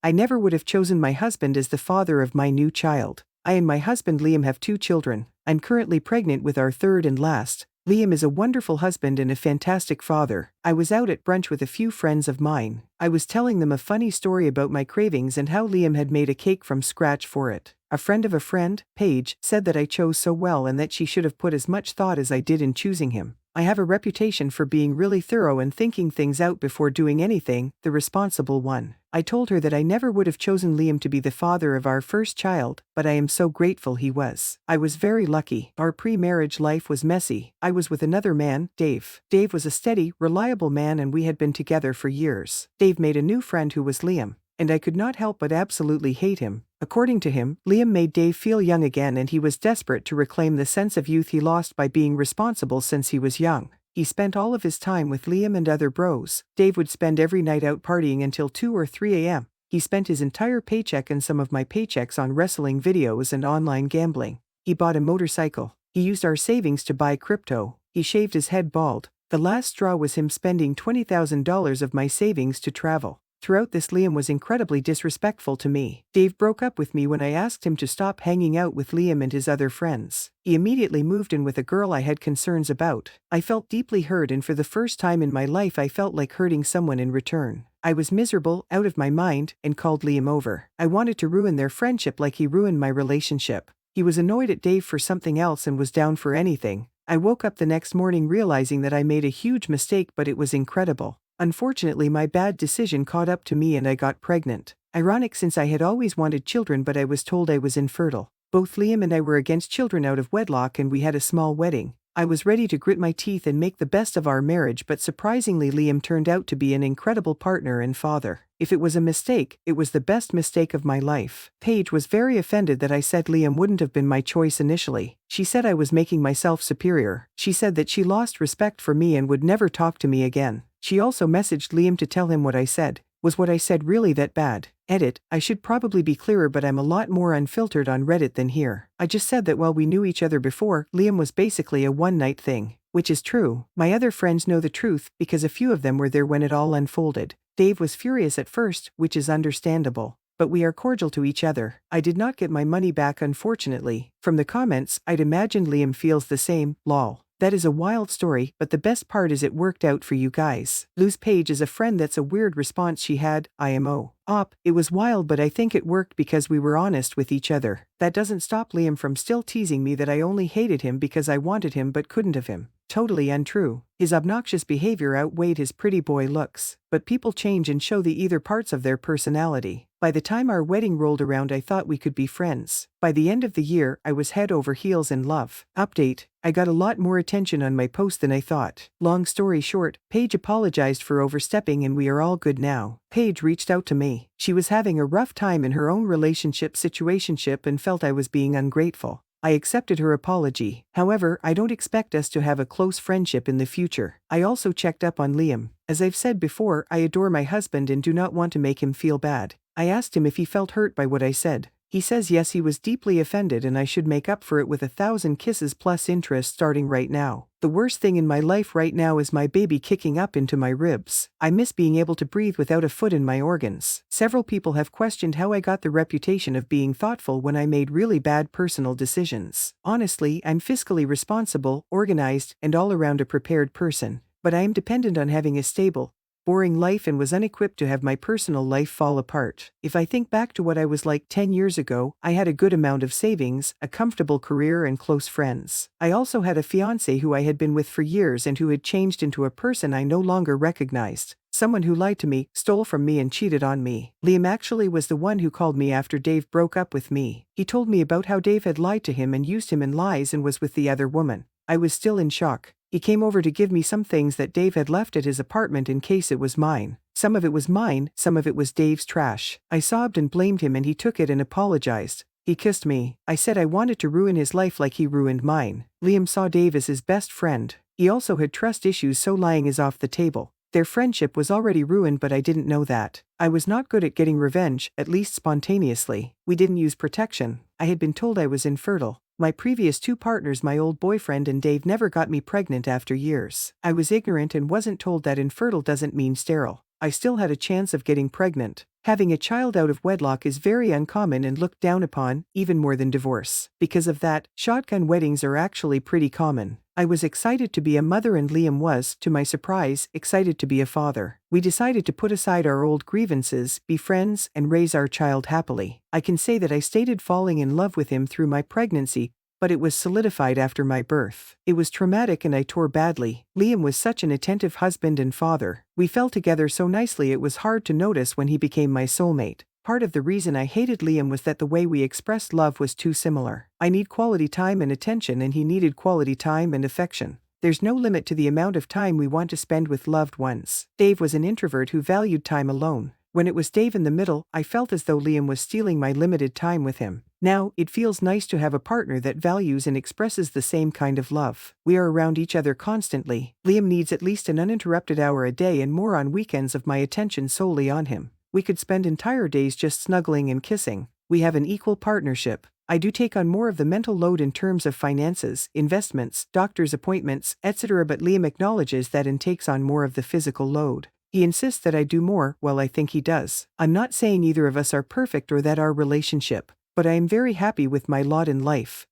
I never would have chosen my husband as the father of my new child. I and my husband Liam have 2 children. I'm currently pregnant with our third and last. Liam is a wonderful husband and a fantastic father. I was out at brunch with a few friends of mine. I was telling them a funny story about my cravings and how Liam had made a cake from scratch for it. A friend of a friend, Paige, said that I chose so well and that she should have put as much thought as I did in choosing him. I have a reputation for being really thorough and thinking things out before doing anything, the responsible one. I told her that I never would have chosen Liam to be the father of our first child, but I am so grateful he was. I was very lucky. Our pre-marriage life was messy. I was with another man, Dave. Dave was a steady, reliable man and we had been together for years. Dave made a new friend who was Liam, and I could not help but absolutely hate him. According to him, Liam made Dave feel young again and he was desperate to reclaim the sense of youth he lost by being responsible since he was young. He spent all of his time with Liam and other bros. Dave would spend every night out partying until 2 or 3 a.m. He spent his entire paycheck and some of my paychecks on wrestling videos and online gambling. He bought a motorcycle. He used our savings to buy crypto. He shaved his head bald. The last straw was him spending $20,000 of my savings to travel. Throughout this, Liam was incredibly disrespectful to me. Dave broke up with me when I asked him to stop hanging out with Liam and his other friends. He immediately moved in with a girl I had concerns about. I felt deeply hurt and for the first time in my life I felt like hurting someone in return. I was miserable, out of my mind, and called Liam over. I wanted to ruin their friendship like he ruined my relationship. He was annoyed at Dave for something else and was down for anything. I woke up the next morning realizing that I made a huge mistake, but it was incredible. Unfortunately, my bad decision caught up to me and I got pregnant. Ironic since I had always wanted children, but I was told I was infertile. Both Liam and I were against children out of wedlock and we had a small wedding. I was ready to grit my teeth and make the best of our marriage, but surprisingly Liam turned out to be an incredible partner and father. If it was a mistake, it was the best mistake of my life. Paige was very offended that I said Liam wouldn't have been my choice initially. She said I was making myself superior. She said that she lost respect for me and would never talk to me again. She also messaged Liam to tell him what I said. Was what I said really that bad? Edit, I should probably be clearer, but I'm a lot more unfiltered on Reddit than here. I just said that while we knew each other before, Liam was basically a one-night thing. Which is true. My other friends know the truth, because a few of them were there when it all unfolded. Dave was furious at first, which is understandable. But we are cordial to each other. I did not get my money back, unfortunately. From the comments, I'd imagine Liam feels the same, lol. That is a wild story, but the best part is it worked out for you guys. Lose Paige is a friend. That's a weird response she had, IMO. Op, it was wild, but I think it worked because we were honest with each other. That doesn't stop Liam from still teasing me that I only hated him because I wanted him but couldn't have him. Totally untrue. His obnoxious behavior outweighed his pretty boy looks. But people change and show the either parts of their personality. By the time our wedding rolled around, I thought we could be friends. By the end of the year, I was head over heels in love. Update, I got a lot more attention on my post than I thought. Long story short, Paige apologized for overstepping and we are all good now. Paige reached out to me. She was having a rough time in her own relationship situationship and felt I was being ungrateful. I accepted her apology. However, I don't expect us to have a close friendship in the future. I also checked up on Liam. As I've said before, I adore my husband and do not want to make him feel bad. I asked him if he felt hurt by what I said. He says yes, he was deeply offended and I should make up for it with 1,000 kisses plus interest starting right now. The worst thing in my life right now is my baby kicking up into my ribs. I miss being able to breathe without a foot in my organs. Several people have questioned how I got the reputation of being thoughtful when I made really bad personal decisions. Honestly, I'm fiscally responsible, organized, and all around a prepared person. But I am dependent on having a stable, boring life and was unequipped to have my personal life fall apart. If I think back to what I was like 10 years ago, I had a good amount of savings, a comfortable career and close friends. I also had a fiancé who I had been with for years and who had changed into a person I no longer recognized. Someone who lied to me, stole from me and cheated on me. Liam actually was the one who called me after Dave broke up with me. He told me about how Dave had lied to him and used him in lies and was with the other woman. I was still in shock. He came over to give me some things that Dave had left at his apartment in case it was mine. Some of it was mine, some of it was Dave's trash. I sobbed and blamed him and he took it and apologized. He kissed me. I said I wanted to ruin his life like he ruined mine. Liam saw Dave as his best friend. He also had trust issues, so lying is off the table. Their friendship was already ruined, but I didn't know that. I was not good at getting revenge, at least spontaneously. We didn't use protection. I had been told I was infertile. My previous 2 partners, my old boyfriend and Dave, never got me pregnant after years. I was ignorant and wasn't told that infertile doesn't mean sterile. I still had a chance of getting pregnant. Having a child out of wedlock is very uncommon and looked down upon, even more than divorce. Because of that, shotgun weddings are actually pretty common. I was excited to be a mother and Liam was, to my surprise, excited to be a father. We decided to put aside our old grievances, be friends, and raise our child happily. I can say that I started falling in love with him through my pregnancy, but it was solidified after my birth. It was traumatic and I tore badly. Liam was such an attentive husband and father. We fell together so nicely it was hard to notice when he became my soulmate. Part of the reason I hated Liam was that the way we expressed love was too similar. I need quality time and attention and he needed quality time and affection. There's no limit to the amount of time we want to spend with loved ones. Dave was an introvert who valued time alone. When it was Dave in the middle, I felt as though Liam was stealing my limited time with him. Now, it feels nice to have a partner that values and expresses the same kind of love. We are around each other constantly. Liam needs at least an uninterrupted hour a day and more on weekends of my attention solely on him. We could spend entire days just snuggling and kissing. We have an equal partnership. I do take on more of the mental load in terms of finances, investments, doctor's appointments, etc., but Liam acknowledges that and takes on more of the physical load. He insists that I do more, well I think he does. I'm not saying either of us are perfect or that our relationship, but I am very happy with my lot in life.